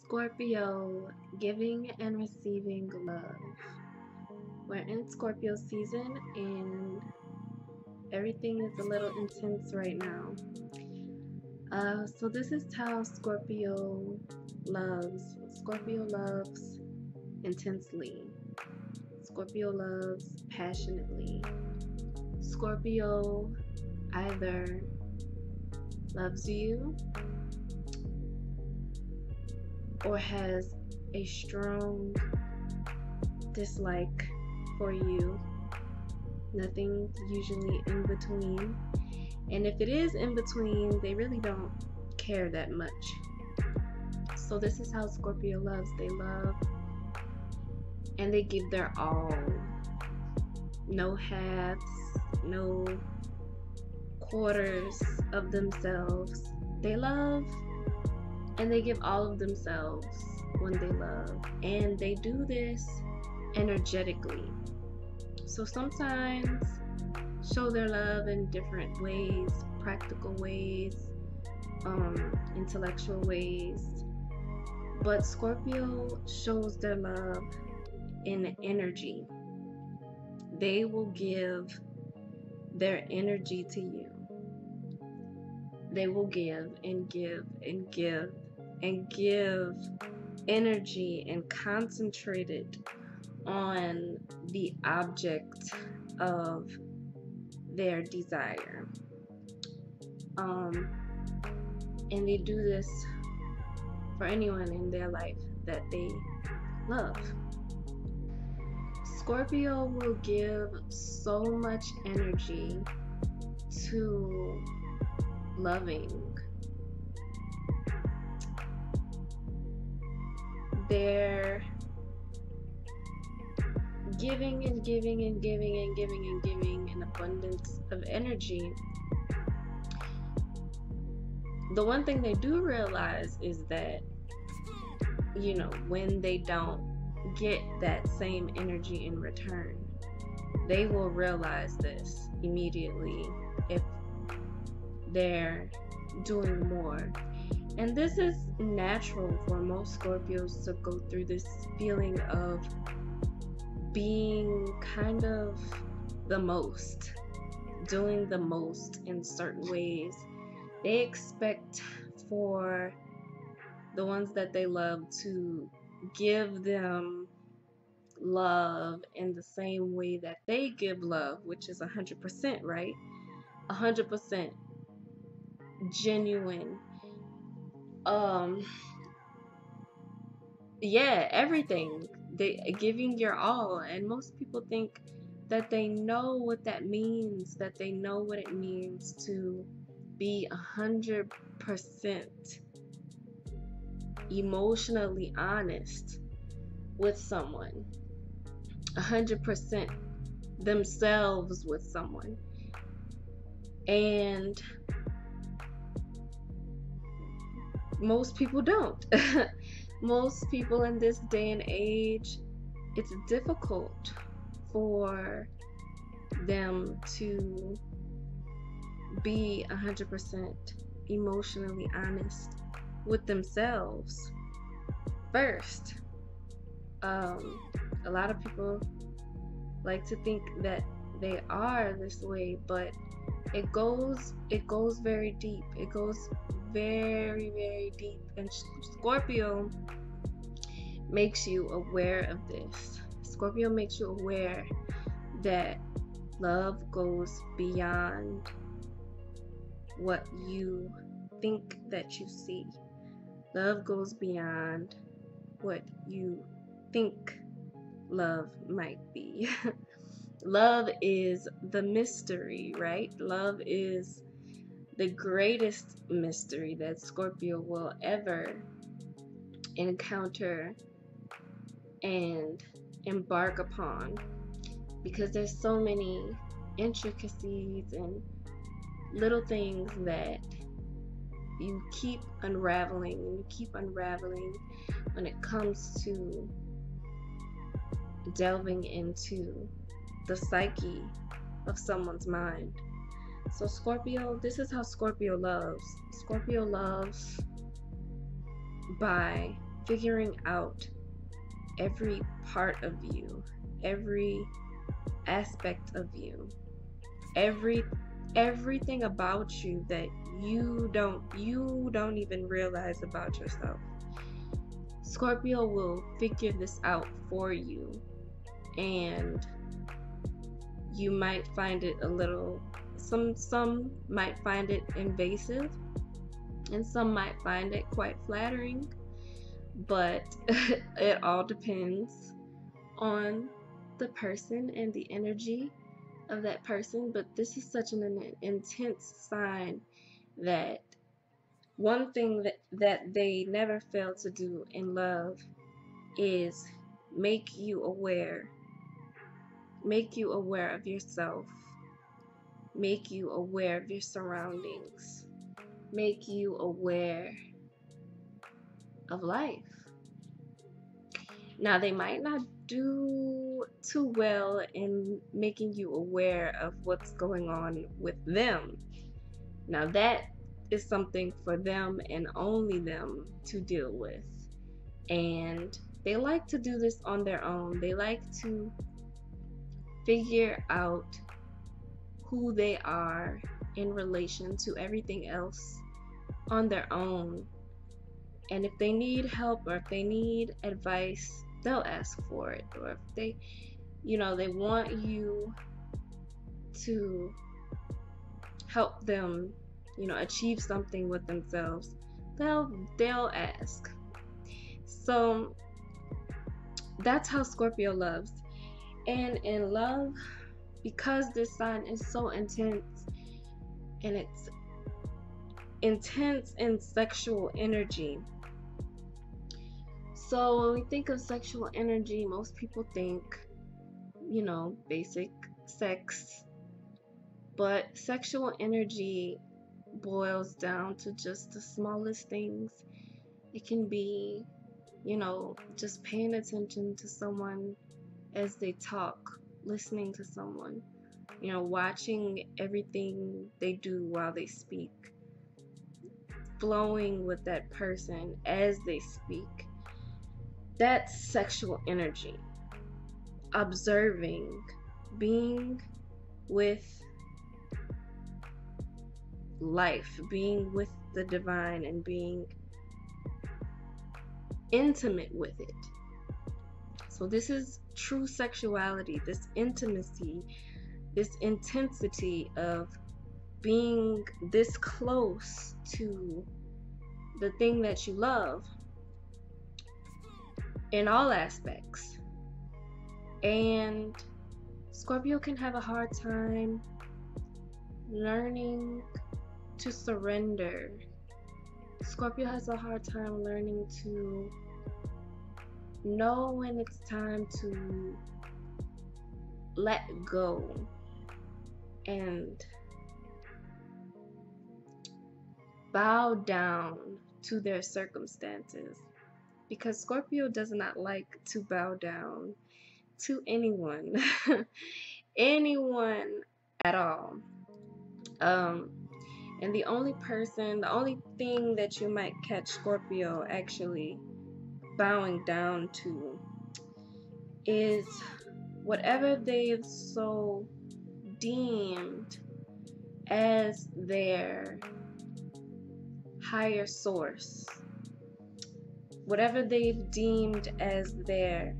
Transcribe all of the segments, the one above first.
Scorpio, giving and receiving love. We're in Scorpio season and everything is a little intense right now. So this is how Scorpio loves. Scorpio loves intensely. Scorpio loves passionately. Scorpio either loves you or has a strong dislike for you. Nothing usually in between. And if it is in between, they really don't care that much. So this is how Scorpio loves. They love and they give their all. No halves, no quarters of themselves. They love and they give all of themselves when they love. And they do this energetically. So sometimes show their love in different ways, practical ways, intellectual ways. But Scorpio shows their love in energy. They will give their energy to you. They will give and give and give and give energy and concentrate it on the object of their desire. And they do this for anyone in their life that they love. Scorpio will give so much energy to loving. They're giving and giving and giving and giving and giving an abundance of energy. The one thing they do realize is that, when they don't get that same energy in return, they will realize this immediately if they're doing more. And this is natural for most Scorpios to go through this feeling of being kind of the most, doing the most in certain ways. They expect for the ones that they love to give them love in the same way that they give love, which is 100%, right? 100% genuine. Everything. They giving your all, and most people think that they know what that means, that they know what it means to be 100% emotionally honest with someone, 100% themselves with someone. And most people don't. Most people in this day and age, it's difficult for them to be 100% emotionally honest with themselves first. A lot of people like to think that they are this way, but it goes very deep. It goes very, very deep. And Scorpio makes you aware of this. Scorpio makes you aware that love goes beyond what you think that you see. Love goes beyond what you think love might be. Love is the mystery, right? Love is the greatest mystery that Scorpio will ever encounter and embark upon, because there's so many intricacies and little things that you keep unraveling when it comes to delving into the psyche of someone's mind. So Scorpio, this is how Scorpio loves. Scorpio loves by figuring out every part of you, every aspect of you, every everything about you that you don't even realize about yourself. Scorpio will figure this out for you, and you might find it a little, some might find it invasive, and some might find it quite flattering, but it all depends on the person and the energy of that person. But this is such an intense sign that one thing that they never fail to do in love is make you aware, make you aware of yourself, make you aware of your surroundings, make you aware of life. Now, they might not do too well in making you aware of what's going on with them. Now, that is something for them and only them to deal with. And they like to do this on their own. They like to figure out who they are in relation to everything else on their own. And if they need help or if they need advice, they'll ask for it. Or if they want you to help them, achieve something with themselves, they'll ask. So that's how Scorpio loves. And in love, because this sign is so intense, and it's intense in sexual energy. So when we think of sexual energy, most people think, basic sex. But sexual energy boils down to just the smallest things. It can be, just paying attention to someone as they talk, listening to someone, watching everything they do while they speak, flowing with that person as they speak. That's sexual energy. Observing, being with life, being with the divine, and being intimate with it. So this is true sexuality, this intimacy, this intensity of being this close to the thing that you love in all aspects. And Scorpio can have a hard time learning to surrender. Scorpio has a hard time learning to know when it's time to let go and bow down to their circumstances, because Scorpio does not like to bow down to anyone anyone at all. And the only thing that you might catch Scorpio actually bowing down to is whatever they've so deemed as their higher source, whatever they've deemed as their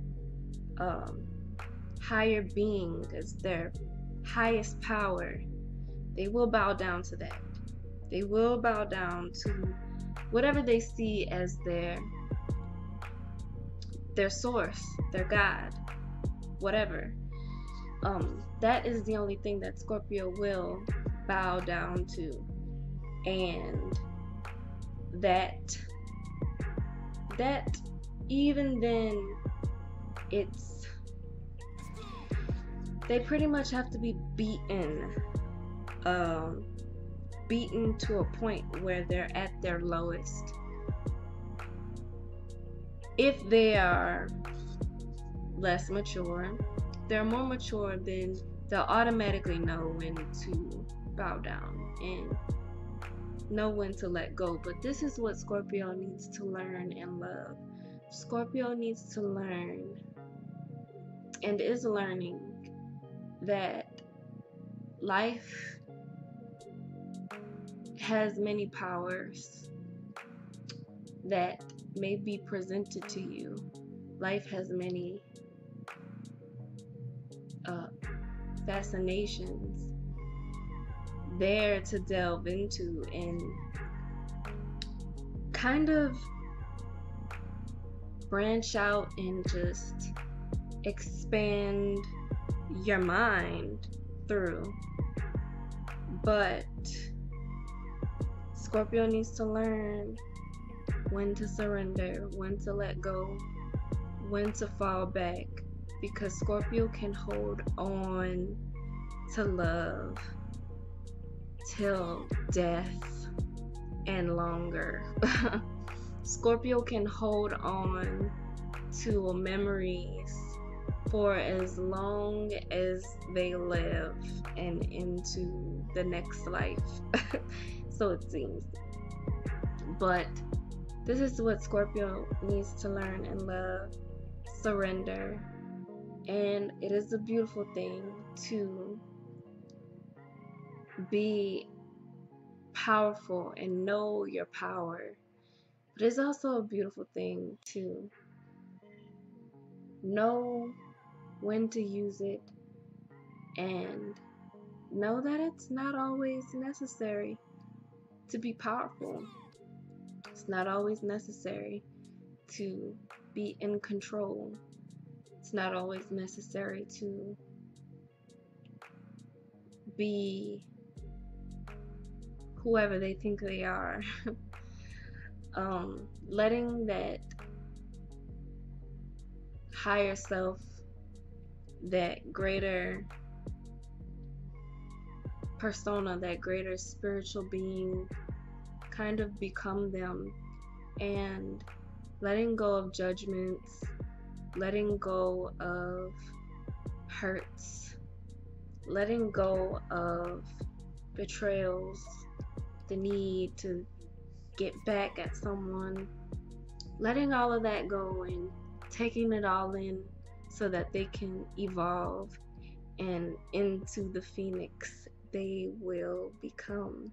higher being, as their highest power. They will bow down to that. They will bow down to whatever they see as their source, their God, whatever. That is the only thing that Scorpio will bow down to. And that even then, they pretty much have to be beaten to a point where they're at their lowest. If they are less mature, they're more mature, then they'll automatically know when to bow down and know when to let go. But this is what Scorpio needs to learn and love. Scorpio needs to learn and is learning that life has many powers that may be presented to you. Life has many uh, fascinations there to delve into and kind of branch out and just expand your mind through. But Scorpio needs to learn when to surrender, when to let go, when to fall back, because Scorpio can hold on to love till death and longer. Scorpio can hold on to memories for as long as they live and into the next life. So it seems. But this is what Scorpio needs to learn and love: surrender. And it is a beautiful thing to be powerful and know your power. But it's also a beautiful thing to know when to use it and know that it's not always necessary to be powerful. It's not always necessary to be in control. It's not always necessary to be whoever they think they are. Letting that higher self, that greater persona, that greater spiritual being kind of become them, and letting go of judgments, letting go of hurts, letting go of betrayals, the need to get back at someone, letting all of that go and taking it all in so that they can evolve, and into the phoenix they will become.